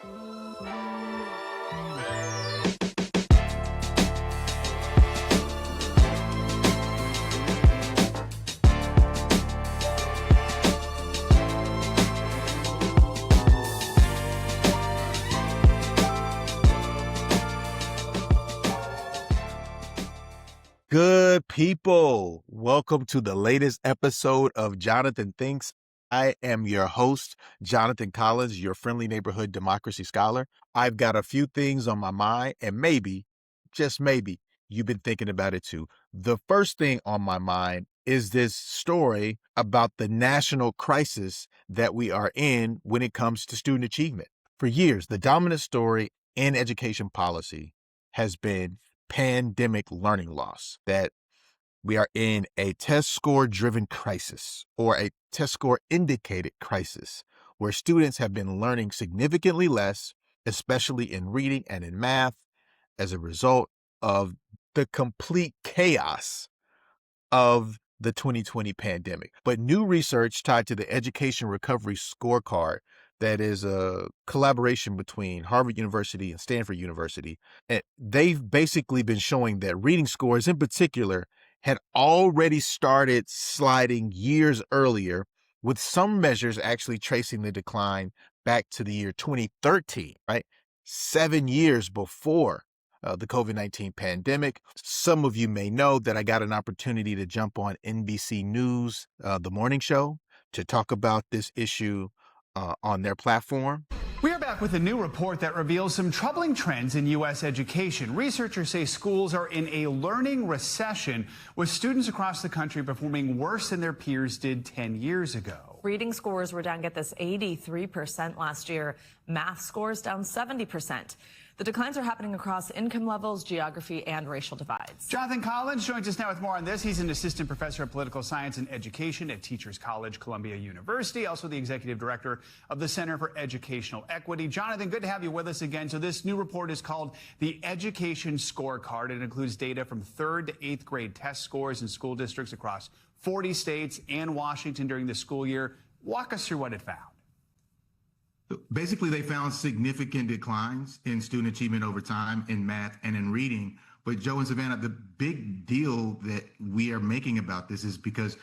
Good people, welcome to the latest episode of Jonathan Thinks. I am your host, Jonathan Collins, your friendly neighborhood democracy scholar. I've got a few things on my mind, and maybe, just maybe, you've been thinking about it too. The first thing on my mind is this story about the national crisis that we are in when it comes to student achievement. For years, the dominant story in education policy has been pandemic learning loss, that we are in a test score driven crisis or a test score indicated crisis where students have been learning significantly less, especially in reading and in math, as a result of the complete chaos of the 2020 pandemic. But new research tied to the Education Recovery Scorecard, that is a collaboration between Harvard University and Stanford University, and they've basically been showing that reading scores in particular had already started sliding years earlier, with some measures actually tracing the decline back to the year 2013, right? 7 years before the COVID-19 pandemic. Some of you may know that I got an opportunity to jump on NBC News, the morning show, to talk about this issue on their platform. We are back with a new report that reveals some troubling trends in U.S. education. Researchers say schools are in a learning recession, with students across the country performing worse than their peers did 10 years ago. Reading scores were down, get this, 83% last year. Math scores down 70%. The declines are happening across income levels, geography, and racial divides. Jonathan Collins joins us now with more on this. He's an assistant professor of political science and education at Teachers College, Columbia University, also the executive director of the Center for Educational Equity. Jonathan, good to have you with us again. So this new report is called the Education Scorecard. It includes data from 3rd to 8th grade test scores in school districts across 40 states and Washington during the school year. Walk us through what it found. Basically, they found significant declines in student achievement over time in math and in reading. But Joe and Savannah, the big deal that we are making about this is because,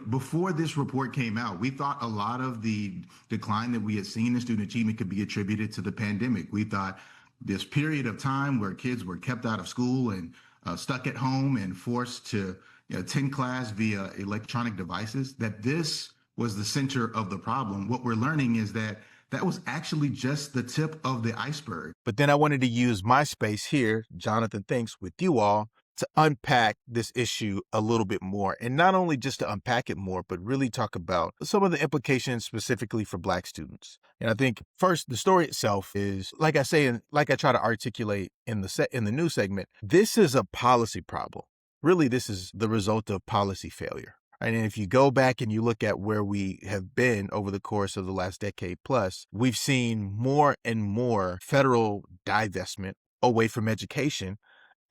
before this report came out, we thought a lot of the decline that we had seen in student achievement could be attributed to the pandemic. We thought this period of time where kids were kept out of school and stuck at home and forced to attend class via electronic devices, that this was the center of the problem. What we're learning is that was actually just the tip of the iceberg. But then I wanted to use my space here, Jonathan Thinks, with you all to unpack this issue a little bit more. And not only just to unpack it more, but really talk about some of the implications specifically for Black students. And I think first, the story itself is, like I say, and like I try to articulate in the news segment, this is a policy problem. Really, this is the result of policy failure. And if you go back and you look at where we have been over the course of the last decade plus, we've seen more and more federal divestment away from education.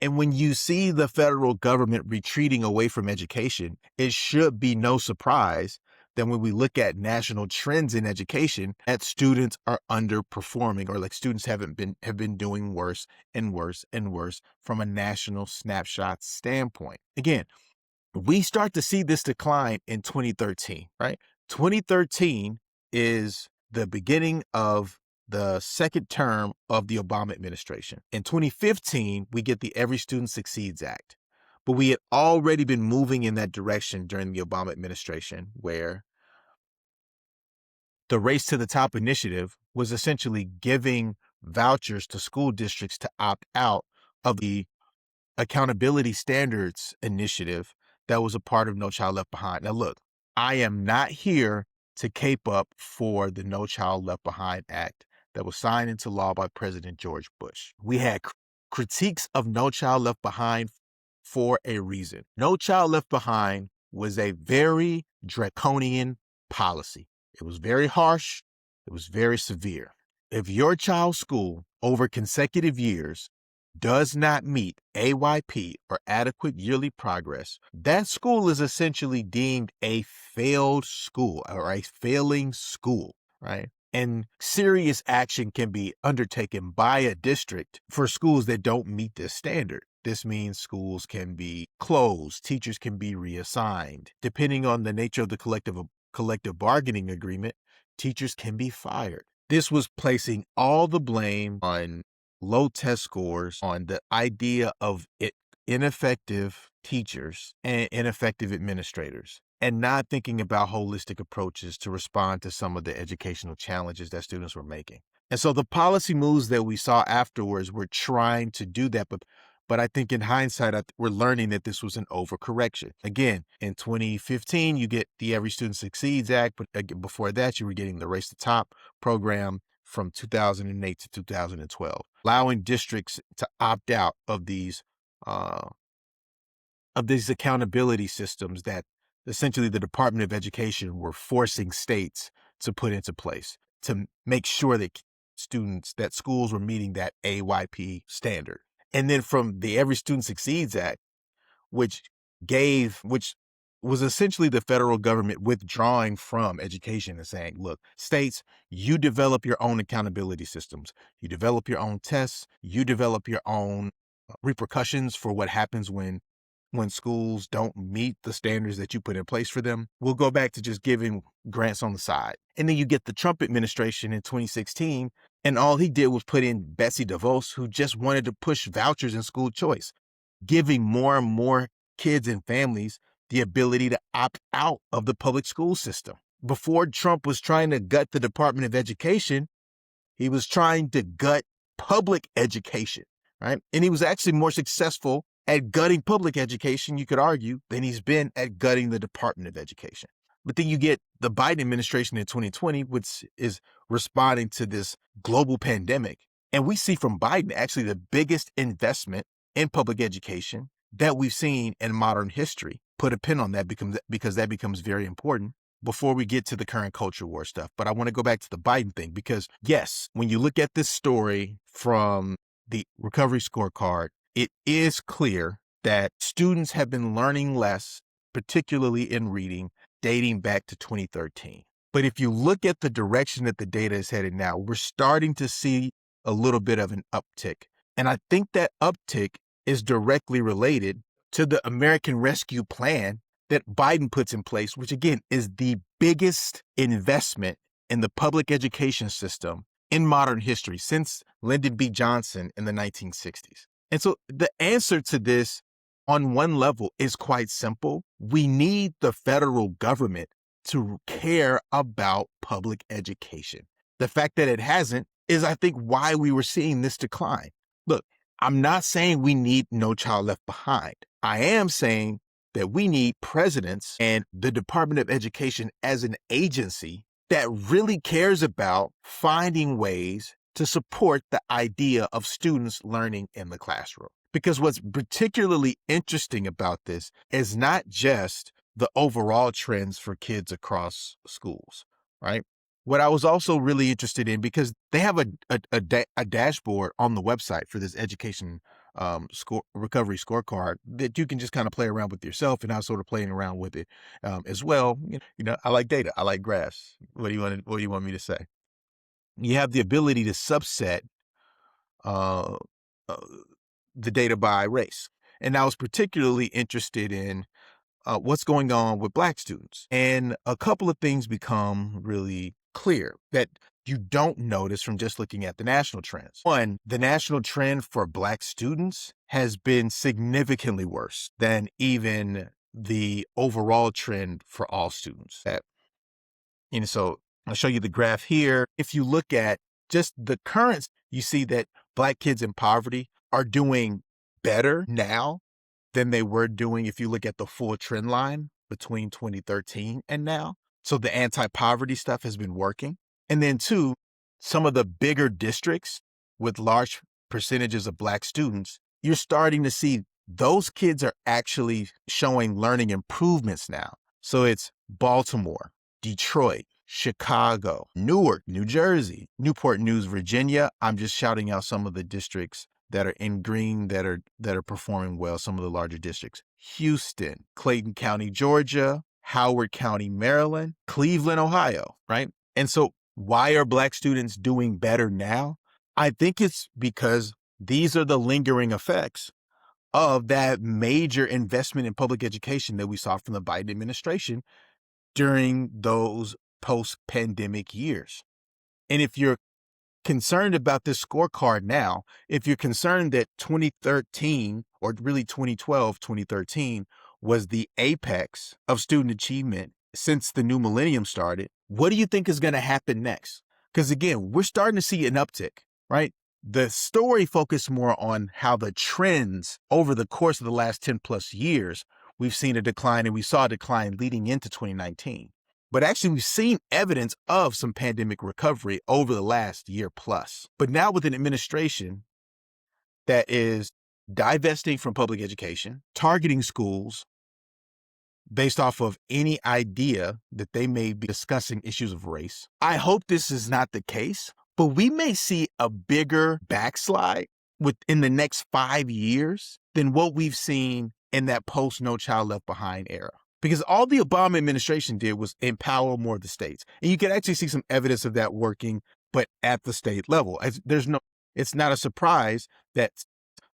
And when you see the federal government retreating away from education, it should be no surprise that when we look at national trends in education, that students are underperforming, or like students have been doing worse and worse and worse from a national snapshot standpoint. Again, we start to see this decline in 2013, right? 2013 is the beginning of the second term of the Obama administration. In 2015, we get the Every Student Succeeds Act. But we had already been moving in that direction during the Obama administration, where the Race to the Top initiative was essentially giving vouchers to school districts to opt out of the accountability standards initiative that was a part of No Child Left Behind. Now, look, I am not here to cape up for the No Child Left Behind Act that was signed into law by President George Bush. We had critiques of No Child Left Behind for a reason. No Child Left Behind was a very draconian policy. It was very harsh. It was very severe. If your child's school over consecutive years does not meet AYP or adequate yearly progress, that school is essentially deemed a failed school or a failing school, right? And serious action can be undertaken by a district for schools that don't meet this standard. This means schools can be closed, teachers can be reassigned. Depending on the nature of the collective bargaining agreement, teachers can be fired. This was placing all the blame on low test scores, on the idea of ineffective teachers and ineffective administrators, and not thinking about holistic approaches to respond to some of the educational challenges that students were making. And so the policy moves that we saw afterwards were trying to do that, but I think in hindsight, we're learning that this was an overcorrection. Again, in 2015, you get the Every Student Succeeds Act, but before that, you were getting the Race to Top program from 2008 to 2012, allowing districts to opt out of these accountability systems that essentially the Department of Education were forcing states to put into place to make sure that schools were meeting that AYP standard. And then from the Every Student Succeeds Act, which was essentially the federal government withdrawing from education and saying, look, states, you develop your own accountability systems. You develop your own tests. You develop your own repercussions for what happens when schools don't meet the standards that you put in place for them. We'll go back to just giving grants on the side. And then you get the Trump administration in 2016, and all he did was put in Betsy DeVos, who just wanted to push vouchers and school choice, giving more and more kids and families the ability to opt out of the public school system. Before Trump was trying to gut the Department of Education, he was trying to gut public education, right? And he was actually more successful at gutting public education, you could argue, than he's been at gutting the Department of Education. But then you get the Biden administration in 2020, which is responding to this global pandemic. And we see from Biden actually the biggest investment in public education that we've seen in modern history. Put a pin on that because that becomes very important before we get to the current culture war stuff. But I want to go back to the Biden thing because, yes, when you look at this story from the recovery scorecard, it is clear that students have been learning less, particularly in reading, dating back to 2013. But if you look at the direction that the data is headed now, we're starting to see a little bit of an uptick. And I think that uptick is directly related to the American Rescue Plan that Biden puts in place, which again is the biggest investment in the public education system in modern history since Lyndon B. Johnson in the 1960s. And so the answer to this on one level is quite simple. We need the federal government to care about public education. The fact that it hasn't is, I think, why we were seeing this decline. Look, I'm not saying we need No Child Left Behind. I am saying that we need presidents and the Department of Education as an agency that really cares about finding ways to support the idea of students learning in the classroom. Because what's particularly interesting about this is not just the overall trends for kids across schools, right? What I was also really interested in, because they have a dashboard on the website for this education recovery scorecard that you can just kind of play around with yourself, and I was sort of playing around with it as well. You know, I like data, I like graphs. What do you want me to say? You have the ability to subset uh, the data by race, and I was particularly interested in what's going on with Black students. And a couple of things become really clear that you don't notice from just looking at the national trends. One, the national trend for Black students has been significantly worse than even the overall trend for all students. So I'll show you the graph here. If you look at just the currents, you see that Black kids in poverty are doing better now than they were doing if you look at the full trend line between 2013 and now. So the anti-poverty stuff has been working. And then two, some of the bigger districts with large percentages of Black students, you're starting to see those kids are actually showing learning improvements now. So it's Baltimore, Detroit, Chicago, Newark, New Jersey, Newport News, Virginia. I'm just shouting out some of the districts that are in green that are performing well, some of the larger districts. Houston, Clayton County, Georgia, Howard County, Maryland, Cleveland, Ohio, right? And so Why are Black students doing better now? I think it's because these are the lingering effects of that major investment in public education that we saw from the Biden administration during those post-pandemic years. And if you're concerned about this scorecard now, if you're concerned that 2013 or really 2012, 2013 was the apex of student achievement since the new millennium started, what do you think is going to happen next? Because again, we're starting to see an uptick, right? The story focused more on how the trends over the course of the last 10 plus years, we've seen a decline, and we saw a decline leading into 2019. But actually, we've seen evidence of some pandemic recovery over the last year plus. But now with an administration that is divesting from public education, targeting schools based off of any idea that they may be discussing issues of race, I hope this is not the case, but we may see a bigger backslide within the next 5 years than what we've seen in that post No Child Left Behind era. Because all the Obama administration did was empower more of the states. And you can actually see some evidence of that working, but at the state level. It's not a surprise that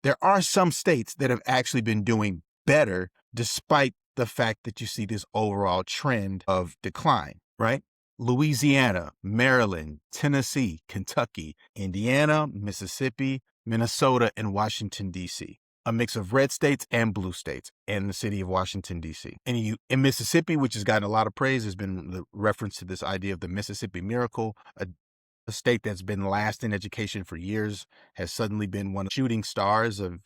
there are some states that have actually been doing better despite the fact that you see this overall trend of decline, right? Louisiana, Maryland, Tennessee, Kentucky, Indiana, Mississippi, Minnesota, and Washington, D.C. A mix of red states and blue states and the city of Washington, D.C. And in Mississippi, which has gotten a lot of praise, has been the reference to this idea of the Mississippi Miracle, a state that's been last in education for years, has suddenly been one of the shooting stars of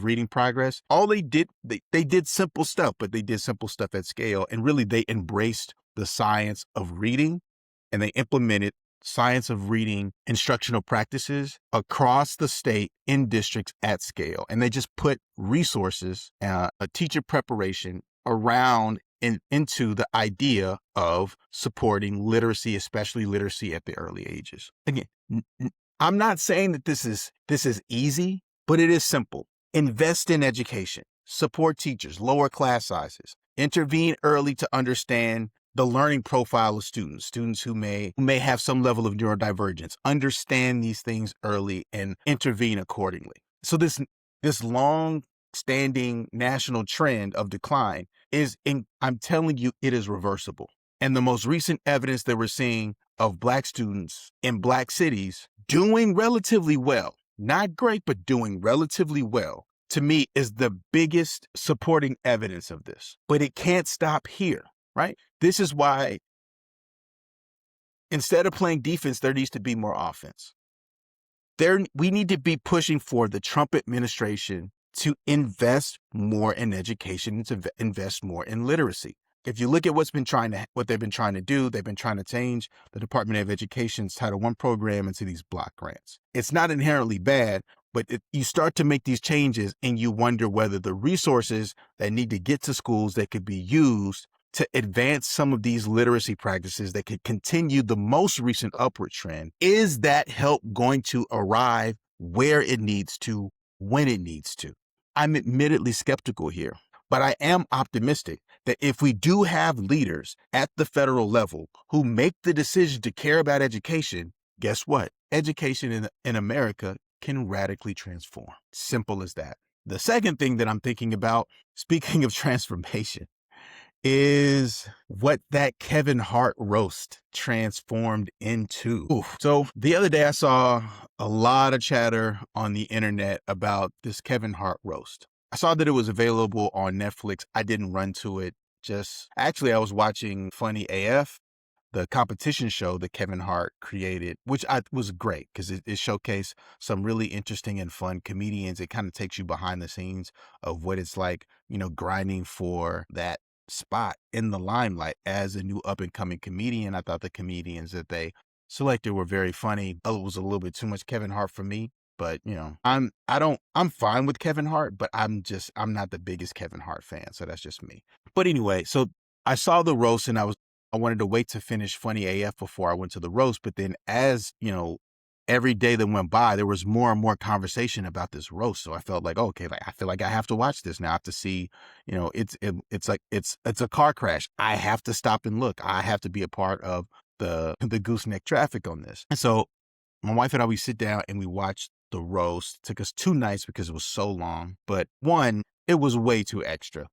reading progress. All they did simple stuff, but they did simple stuff at scale. And really, they embraced the science of reading, and they implemented science of reading instructional practices across the state in districts at scale. And they just put resources, a teacher preparation around and into the idea of supporting literacy, especially literacy at the early ages. Again, I'm not saying that this is easy, but it is simple. Invest in education, support teachers, lower class sizes, intervene early to understand the learning profile of students who may have some level of neurodivergence. Understand these things early and intervene accordingly. So this long-standing national trend of decline I'm telling you, it is reversible. And the most recent evidence that we're seeing of Black students in Black cities doing relatively well, not great, but doing relatively well, to me is the biggest supporting evidence of this. But it can't stop here. Right? This is why instead of playing defense, there needs to be more offense. We need to be pushing for the Trump administration to invest more in education and to invest more in literacy. If you look at what they've been trying to do, they've been trying to change the Department of Education's Title I program into these block grants. It's not inherently bad, but you start to make these changes and you wonder whether the resources that need to get to schools that could be used to advance some of these literacy practices that could continue the most recent upward trend, is that help going to arrive where it needs to, when it needs to? I'm admittedly skeptical here, but I am optimistic that if we do have leaders at the federal level who make the decision to care about education, guess what? Education in America can radically transform. Simple as that. The second thing that I'm thinking about, speaking of transformation, is what that Kevin Hart roast transformed into. So the other day I saw a lot of chatter on the internet about this Kevin Hart roast. I saw that it was available on Netflix. I didn't run to it. Actually, I was watching Funny AF, the competition show that Kevin Hart created, which was great because it showcased some really interesting and fun comedians. It kind of takes you behind the scenes of what it's like, grinding for that spot in the limelight as a new up-and-coming comedian. I thought the comedians that they selected were very funny. It was a little bit too much Kevin Hart for me, but I'm fine with Kevin Hart, but I'm not the biggest Kevin Hart fan, so that's just me. But anyway, so I saw the roast and I wanted to wait to finish Funny AF before I went to the roast, but then as every day that went by, there was more and more conversation about this roast. So I felt like, okay, I feel like I have to watch this now. I have to see, it's a car crash. I have to stop and look. I have to be a part of the gooseneck traffic on this. And so my wife and I, we sit down and we watch the roast. It took us 2 nights because it was so long. But one, it was way too extra.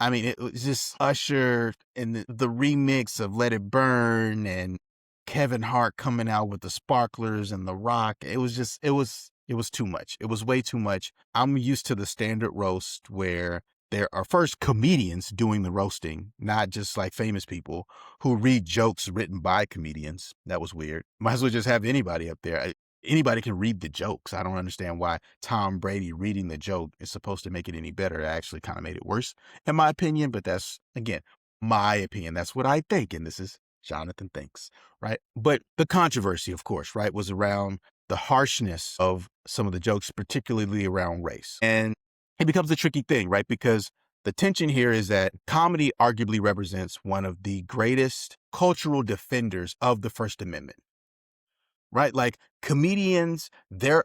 I mean, it was just Usher and the remix of Let It Burn and Kevin Hart coming out with the sparklers and the rock. It was just, it was too much. It was way too much. I'm used to the standard roast where there are first comedians doing the roasting, not just like famous people who read jokes written by comedians. That was weird. Might as well just have anybody up there. Anybody can read the jokes. I don't understand why Tom Brady reading the joke is supposed to make it any better. It actually kind of made it worse, in my opinion. But that's, again, my opinion. That's what I think. And this is Jonathan Thinks, right? But the controversy, of course, right, was around the harshness of some of the jokes, particularly around race. And it becomes a tricky thing, right? Because the tension here is that comedy arguably represents one of the greatest cultural defenders of the First Amendment, right? Like comedians, their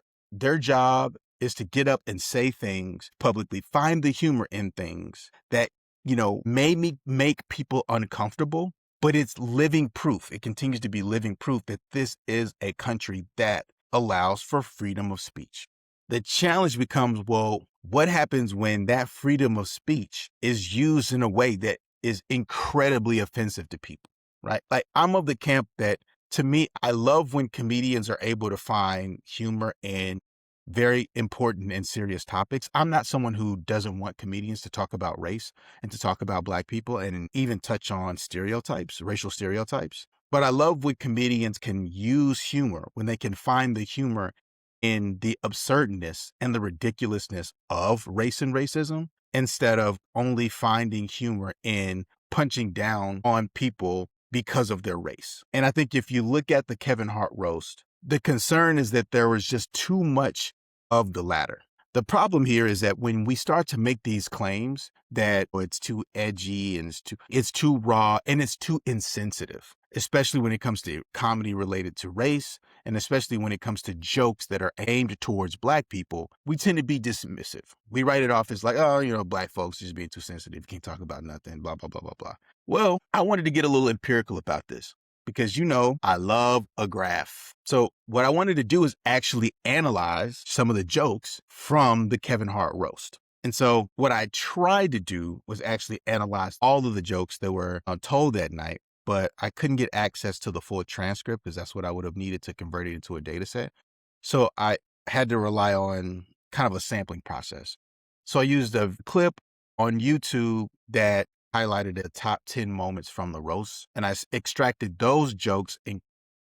job is to get up and say things publicly, find the humor in things that, may make people uncomfortable, but it's living proof. It continues to be living proof that this is a country that allows for freedom of speech. The challenge becomes, well, what happens when that freedom of speech is used in a way that is incredibly offensive to people, right? Like, I'm of the camp that, to me, I love when comedians are able to find humor in very important and serious topics. I'm not someone who doesn't want comedians to talk about race and to talk about Black people and even touch on stereotypes, racial stereotypes. But I love when comedians can use humor, when they can find the humor in the absurdness and the ridiculousness of race and racism, instead of only finding humor in punching down on people because of their race. And I think if you look at the Kevin Hart roast, the concern is that there was just too much of the latter. The problem here is that when we start to make these claims that it's too edgy and it's too raw and it's too insensitive, especially when it comes to comedy related to race, and especially when it comes to jokes that are aimed towards Black people, we tend to be dismissive. We write it off as like, oh, Black folks just being too sensitive. Can't talk about nothing, blah, blah, blah, blah, blah. Well, I wanted to get a little empirical about this, because I love a graph. So what I wanted to do is actually analyze some of the jokes from the Kevin Hart roast. And so what I tried to do was actually analyze all of the jokes that were told that night, but I couldn't get access to the full transcript because that's what I would have needed to convert it into a data set. So I had to rely on kind of a sampling process. So I used a clip on YouTube that highlighted the top 10 moments from the roast, and I extracted those jokes and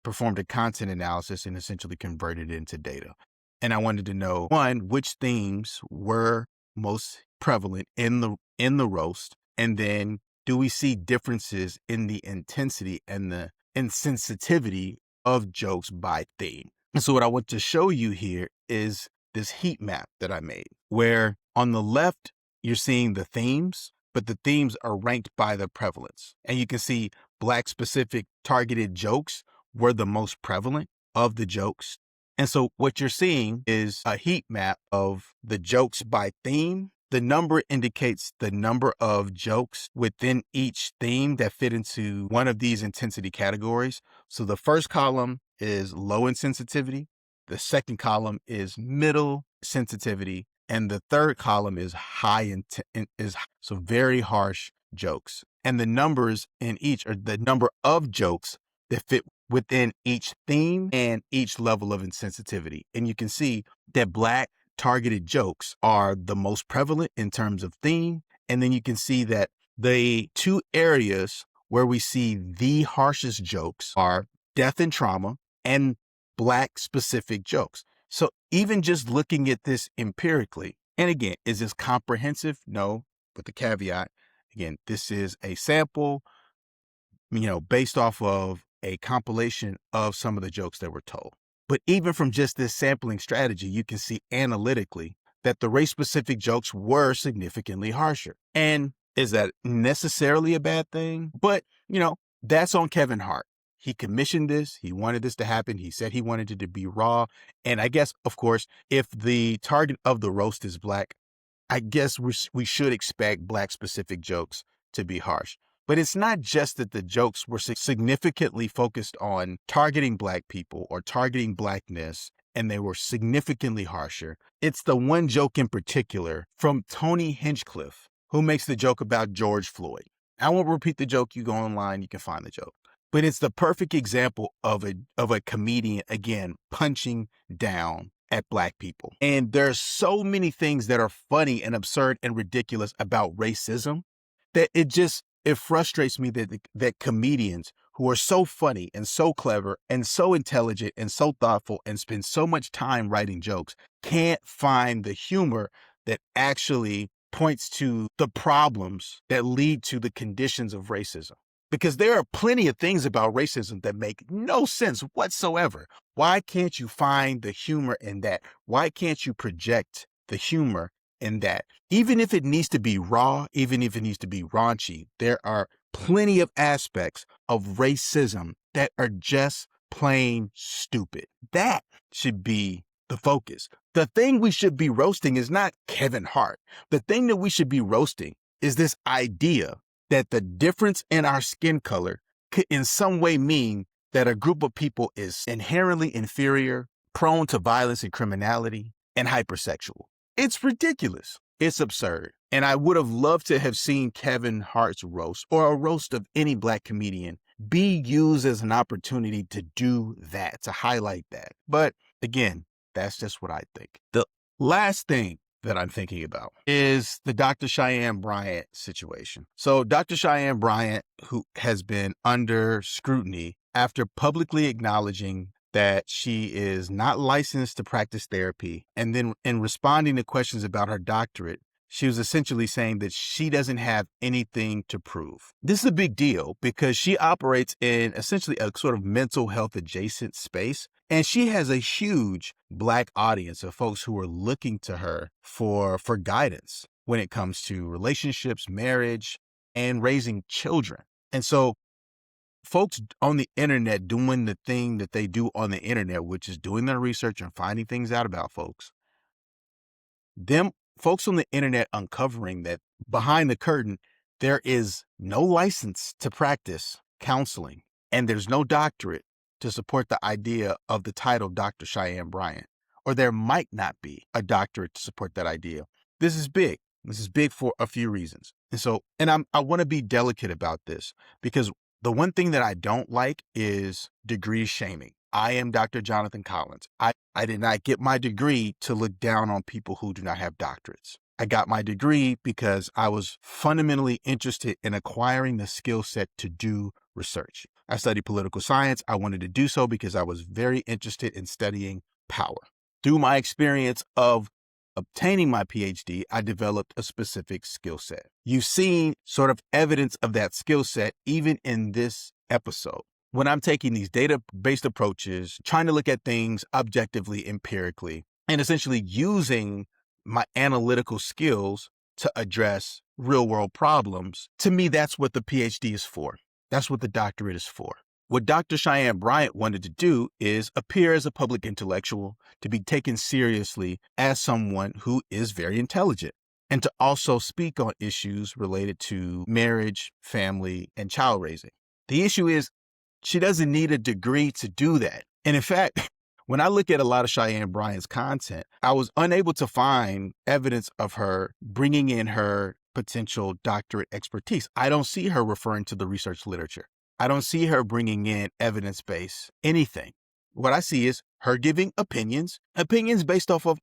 performed a content analysis and essentially converted it into data. And I wanted to know, one, which themes were most prevalent in the roast, and then do we see differences in the intensity and the insensitivity of jokes by theme? And so what I want to show you here is this heat map that I made, where on the left, you're seeing the themes, but the themes are ranked by the prevalence. And you can see Black specific targeted jokes were the most prevalent of the jokes. And so what you're seeing is a heat map of the jokes by theme. The number indicates the number of jokes within each theme that fit into one of these intensity categories. So the first column is low insensitivity. The second column is middle sensitivity. And the third column is so very harsh jokes. And the numbers in each are the number of jokes that fit within each theme and each level of insensitivity. And you can see that Black targeted jokes are the most prevalent in terms of theme. And then you can see that the two areas where we see the harshest jokes are death and trauma and Black specific jokes. So even just looking at this empirically, and again, is this comprehensive? No, but the caveat, again, this is a sample, based off of a compilation of some of the jokes that were told. But even from just this sampling strategy, you can see analytically that the race-specific jokes were significantly harsher. And is that necessarily a bad thing? But, that's on Kevin Hart. He commissioned this. He wanted this to happen. He said he wanted it to be raw. And I guess, of course, if the target of the roast is Black, I guess we should expect Black specific jokes to be harsh. But it's not just that the jokes were significantly focused on targeting Black people or targeting Blackness, and they were significantly harsher. It's the one joke in particular from Tony Hinchcliffe, who makes the joke about George Floyd. I won't repeat the joke. You go online, you can find the joke. But it's the perfect example of a comedian, again, punching down at Black people. And there's so many things that are funny and absurd and ridiculous about racism that it frustrates me that comedians who are so funny and so clever and so intelligent and so thoughtful and spend so much time writing jokes can't find the humor that actually points to the problems that lead to the conditions of racism. Because there are plenty of things about racism that make no sense whatsoever. Why can't you find the humor in that? Why can't you project the humor in that? Even if it needs to be raw, even if it needs to be raunchy, there are plenty of aspects of racism that are just plain stupid. That should be the focus. The thing we should be roasting is not Kevin Hart. The thing that we should be roasting is this idea that the difference in our skin color could in some way mean that a group of people is inherently inferior, prone to violence and criminality, and hypersexual. It's ridiculous. It's absurd. And I would have loved to have seen Kevin Hart's roast or a roast of any Black comedian be used as an opportunity to do that, to highlight that. But again, that's just what I think. The last thing that I'm thinking about is the Dr. Cheyenne Bryant situation. So Dr. Cheyenne Bryant, who has been under scrutiny after publicly acknowledging that she is not licensed to practice therapy, and then in responding to questions about her doctorate, she was essentially saying that she doesn't have anything to prove. This is a big deal because she operates in essentially a sort of mental health adjacent space. And she has a huge Black audience of folks who are looking to her for guidance when it comes to relationships, marriage, and raising children. And so folks on the internet doing the thing that they do on the internet, which is doing their research and finding things out about folks, folks on the internet uncovering that behind the curtain, there is no license to practice counseling and there's no doctorate to support the idea of the title Dr. Cheyenne Bryant, or there might not be a doctorate to support that idea. This is big. This is big for a few reasons. And I want to be delicate about this because the one thing that I don't like is degree shaming. I am Dr. Jonathan Collins. I did not get my degree to look down on people who do not have doctorates. I got my degree because I was fundamentally interested in acquiring the skill set to do research. I studied political science. I wanted to do so because I was very interested in studying power. Through my experience of obtaining my PhD, I developed a specific skill set. You've seen sort of evidence of that skill set even in this episode. When I'm taking these data-based approaches, trying to look at things objectively, empirically, and essentially using my analytical skills to address real-world problems, to me, that's what the PhD is for. That's what the doctorate is for. What Dr. Cheyenne Bryant wanted to do is appear as a public intellectual, to be taken seriously as someone who is very intelligent, and to also speak on issues related to marriage, family, and child raising. The issue is she doesn't need a degree to do that. And in fact, when I look at a lot of Cheyenne Bryant's content, I was unable to find evidence of her bringing in her potential doctorate expertise. I don't see her referring to the research literature. I don't see her bringing in evidence-based anything. What I see is her giving opinions based off of,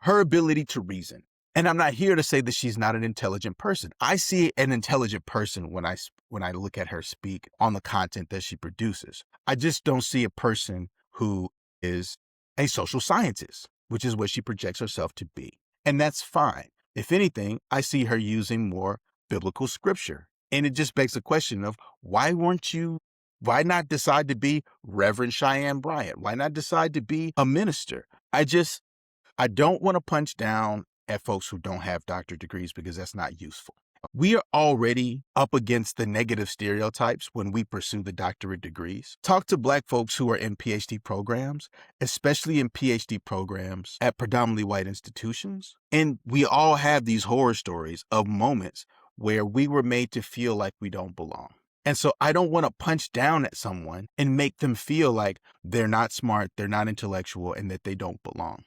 her ability to reason. And I'm not here to say that she's not an intelligent person. I see an intelligent person when I look at her speak on the content that she produces. I just don't see a person who is a social scientist, which is what she projects herself to be. And that's fine. If anything, I see her using more biblical scripture. And it just begs the question of why not decide to be Reverend Cheyenne Bryant? Why not decide to be a minister? I don't want to punch down at folks who don't have doctorate degrees because that's not useful. We are already up against the negative stereotypes when we pursue the doctorate degrees. Talk to Black folks who are in PhD programs, especially in PhD programs at predominantly white institutions. And we all have these horror stories of moments where we were made to feel like we don't belong. And so I don't want to punch down at someone and make them feel like they're not smart, they're not intellectual, and that they don't belong.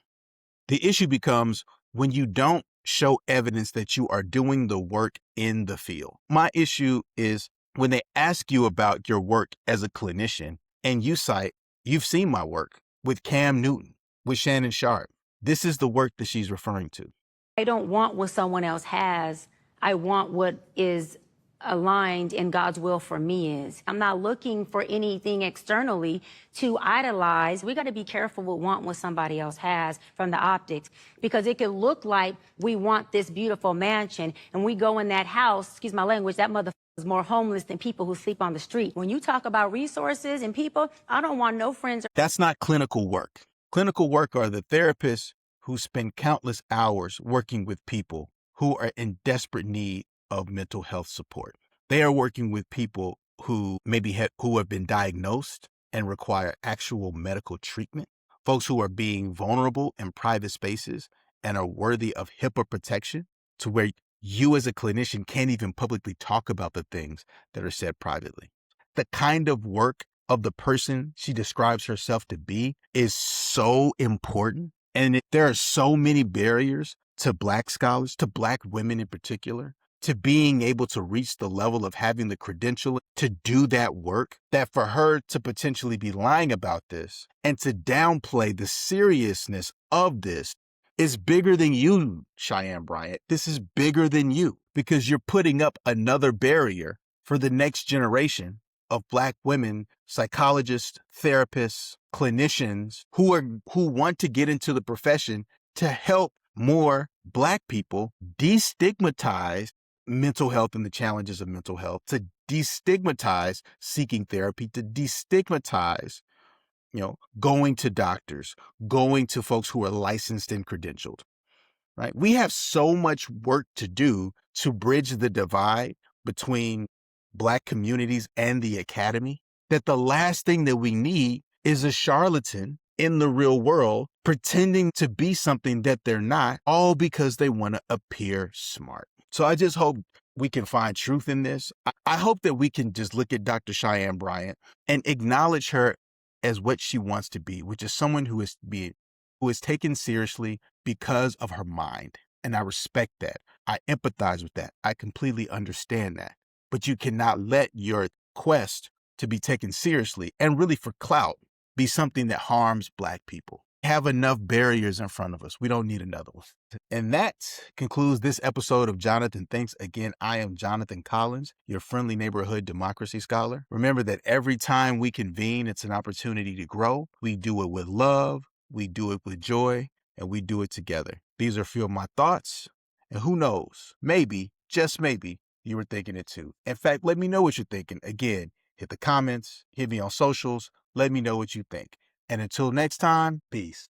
The issue becomes when you don't show evidence that you are doing the work in the field. My issue is when they ask you about your work as a clinician and you cite, you've seen my work with Cam Newton, with Shannon Sharp. This is the work that she's referring to. I don't want what someone else has. I want what is aligned in God's will for me is. I'm not looking for anything externally to idolize. We got to be careful with wanting what somebody else has from the optics, because it could look like we want this beautiful mansion and we go in that house, excuse my language, that mother is more homeless than people who sleep on the street. When you talk about resources and people, I don't want no friends. That's not clinical work. Clinical work are the therapists who spend countless hours working with people who are in desperate need of mental health support. They are working with people who who have been diagnosed and require actual medical treatment, folks who are being vulnerable in private spaces and are worthy of HIPAA protection, to where you as a clinician can't even publicly talk about the things that are said privately. The kind of work of the person she describes herself to be is so important. And there are so many barriers to Black scholars, to Black women in particular, to being able to reach the level of having the credential to do that work, that for her to potentially be lying about this and to downplay the seriousness of this is bigger than you, Cheyenne Bryant. This is bigger than you, because you're putting up another barrier for the next generation of Black women, psychologists, therapists, clinicians who want to get into the profession to help more Black people destigmatize mental health and the challenges of mental health, to destigmatize seeking therapy, to destigmatize, going to doctors, going to folks who are licensed and credentialed, right? We have so much work to do to bridge the divide between Black communities and the academy, that the last thing that we need is a charlatan in the real world pretending to be something that they're not, all because they want to appear smart. So I just hope we can find truth in this. I hope that we can just look at Dr. Cheyenne Bryant and acknowledge her as what she wants to be, which is someone who is taken seriously because of her mind. And I respect that. I empathize with that. I completely understand that. But you cannot let your quest to be taken seriously and really for clout be something that harms Black people. We have enough barriers in front of us. We don't need another one. And that concludes this episode of Jonathan Thinks. Again, I am Jonathan Collins, your friendly neighborhood democracy scholar. Remember that every time we convene, it's an opportunity to grow. We do it with love, we do it with joy, and we do it together. These are a few of my thoughts. And who knows, maybe, just maybe, you were thinking it too. In fact, let me know what you're thinking. Again, hit the comments, hit me on socials, let me know what you think. And until next time, peace.